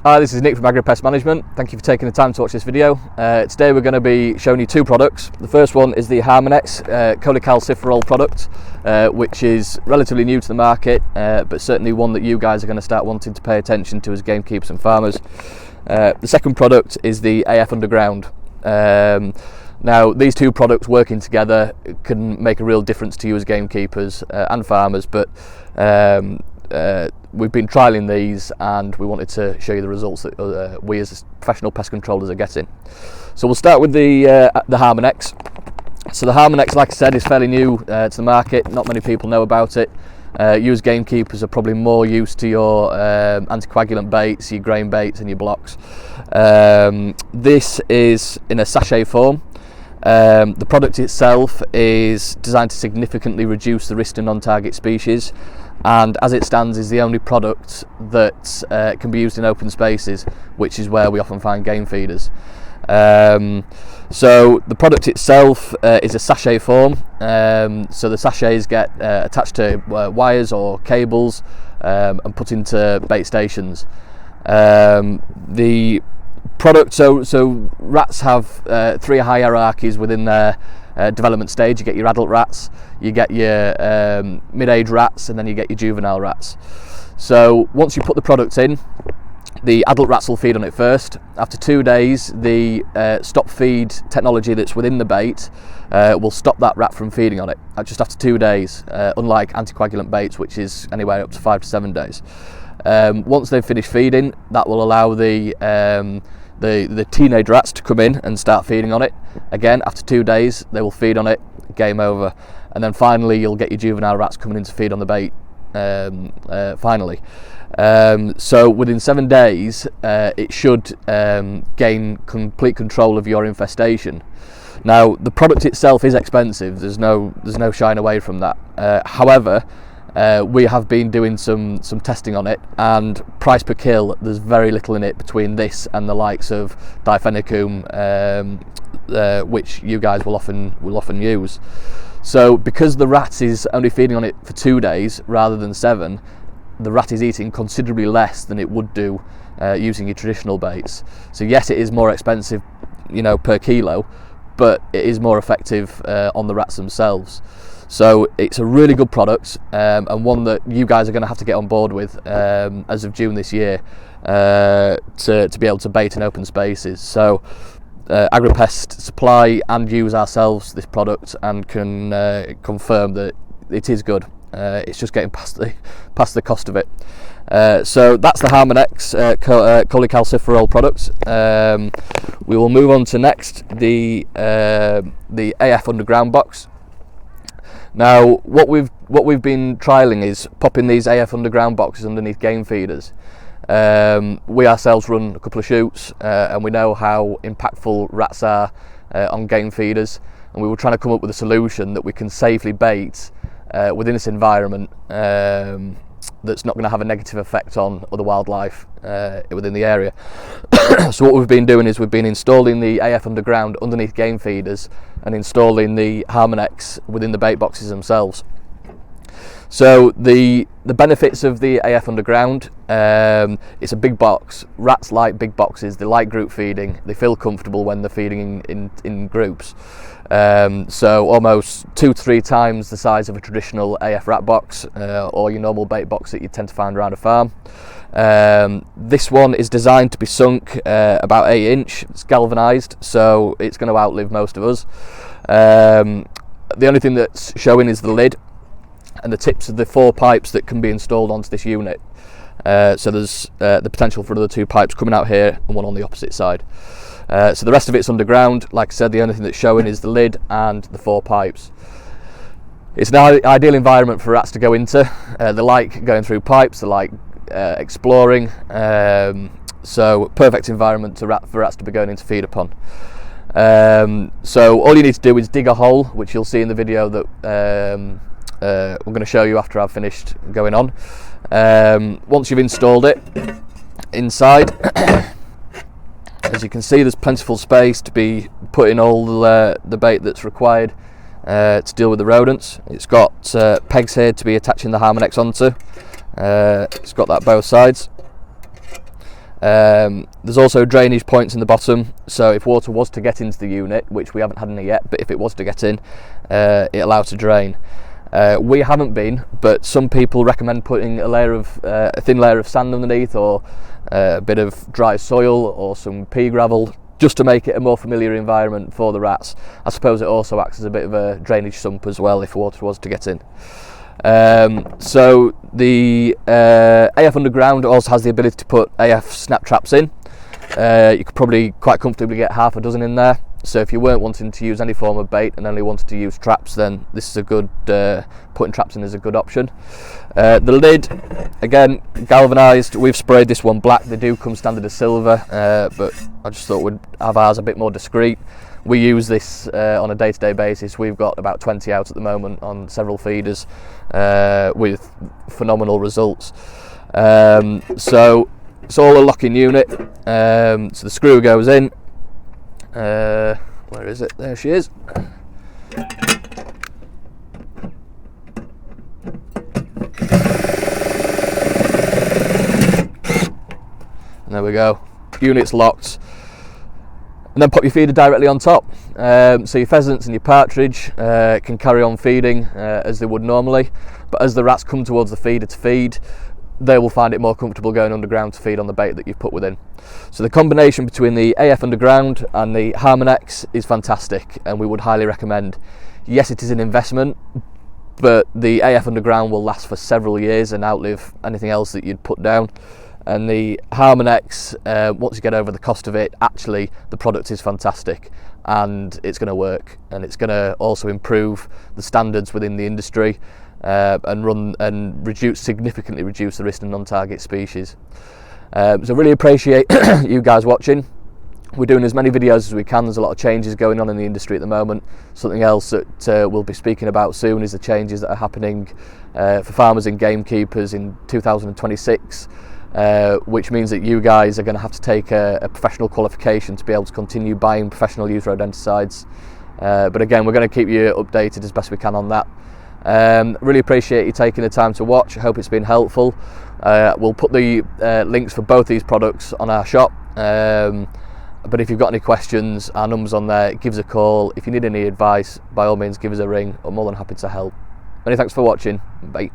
Hi, this is Nick from AgriPest Management. Thank you for taking the time to watch this video. Today we're going to be showing you two products. The first one is the Harmonix cholecalciferol product, which is relatively new to the market, but certainly one that you guys are going to start wanting to pay attention to as gamekeepers and farmers. The second product is the AF Underground. Now, these two products working together can make a real difference to you as gamekeepers and farmers, but we've been trialling these and we wanted to show you the results that we as professional pest controllers are getting. So we'll start with the Harmonix. So the Harmonix, like I said, is fairly new to the market. Not many people know about it. You as gamekeepers are probably more used to your anticoagulant baits, your grain baits and your blocks. This is in a sachet form. The product itself is designed to significantly reduce the risk to non-target species, and as it stands is the only product that can be used in open spaces, which is where we often find game feeders. So the product itself is a sachet form, so the sachets get attached to wires or cables and put into bait stations. The product, so rats have three hierarchies within their development stage. You get your adult rats, you get your mid-age rats, and then you get your juvenile rats. So once you put the product in, the adult rats will feed on it first. After 2 days, the stop feed technology that's within the bait will stop that rat from feeding on it just after 2 days, unlike anticoagulant baits, which is anywhere up to 5 to 7 days. Once they've finished feeding, that will allow the teenage rats to come in and start feeding on it. Again, after 2 days, they will feed on it, game over. And then finally, you'll get your juvenile rats coming in to feed on the bait, finally. So within 7 days, it should gain complete control of your infestation. Now, the product itself is expensive. There's no shying away from that. However, we have been doing some testing on it, and price per kill, there's very little in it between this and the likes of difenicum, which you guys will often use. So because the rat is only feeding on it for 2 days rather than 7, the rat is eating considerably less than it would do using your traditional baits. So yes, it is more expensive, per kilo, but it is more effective on the rats themselves. So it's a really good product, and one that you guys are going to have to get on board with as of June this year to be able to bait in open spaces. So AgriPest supply and use ourselves this product and can confirm that it is good. It's just getting past the cost of it. So that's the Harmonix cholecalciferol product. We will move on to next the AF Underground box. Now, what we've been trialling is popping these AF Underground boxes underneath game feeders. We ourselves run a couple of shoots, and we know how impactful rats are on game feeders, and we were trying to come up with a solution that we can safely bait within this environment that's not going to have a negative effect on other wildlife within the area. So what we've been doing is we've been installing the AF Underground underneath game feeders and installing the Harmonix within the bait boxes themselves. So the benefits of the AF Underground, it's a big box. Rats like big boxes, they like group feeding, they feel comfortable when they're feeding in groups. So almost 2 to 3 times the size of a traditional AF rat box or your normal bait box that you tend to find around a farm. This one is designed to be sunk about 8 inch. It's galvanised, so it's going to outlive most of us. The only thing that's showing is the lid and the tips of the 4 pipes that can be installed onto this unit. So there's the potential for another 2 pipes coming out here and one on the opposite side. So the rest of it's underground. Like I said, the only thing that's showing is the lid and the 4 pipes. It's an ideal environment for rats to go into. They like going through pipes, they like exploring, so perfect environment for rats to be going in to feed upon. So all you need to do is dig a hole, which you'll see in the video that I'm going to show you after I've finished going on. Once you've installed it inside, as you can see, there's plentiful space to be putting all the bait that's required to deal with the rodents. It's got pegs here to be attaching the Harmonix onto. It's got that both sides, There's also drainage points in the bottom, so if water was to get into the unit, which we haven't had any yet, but if it was to get in, it allows to drain. We haven't been, but some people recommend putting a thin layer of sand underneath, or a bit of dry soil or some pea gravel, just to make it a more familiar environment for the rats. I suppose it also acts as a bit of a drainage sump as well if water was to get in. So the AF Underground also has the ability to put AF snap traps in. You could probably quite comfortably get half a dozen in there. So if you weren't wanting to use any form of bait and only wanted to use traps, then this is a good, putting traps in is a good option. The lid, again, galvanised. We've sprayed this one black. They do come standard as silver, but I just thought we'd have ours a bit more discreet. We use this on a day-to-day basis. We've got about 20 out at the moment on several feeders, with phenomenal results. So it's all a lock-in unit. So the screw goes in. Where is it? There she is. And there we go. Unit's locked. And then pop your feeder directly on top. So your pheasants and your partridge can carry on feeding as they would normally, but as the rats come towards the feeder to feed, they will find it more comfortable going underground to feed on the bait that you've put within. So the combination between the AF Underground and the Harmonix is fantastic, and we would highly recommend. Yes, it is an investment, but the AF Underground will last for several years and outlive anything else that you'd put down. And the Harmonix, once you get over the cost of it, actually the product is fantastic, and it's going to work, and it's going to also improve the standards within the industry, and significantly reduce the risk of non-target species. So really appreciate you guys watching. We're doing as many videos as we can. There's a lot of changes going on in the industry at the moment. Something else that we'll be speaking about soon is the changes that are happening for farmers and gamekeepers in 2026, which means that you guys are going to have to take a professional qualification to be able to continue buying professional use rodenticides. But again, we're going to keep you updated as best we can on that. Really appreciate you taking the time to watch. I hope it's been helpful. We'll put the links for both these products on our shop, but if you've got any questions, our number's on there. Give us a call. If you need any advice, by all means give us a ring. I'm more than happy to help. Many thanks for watching. Bye.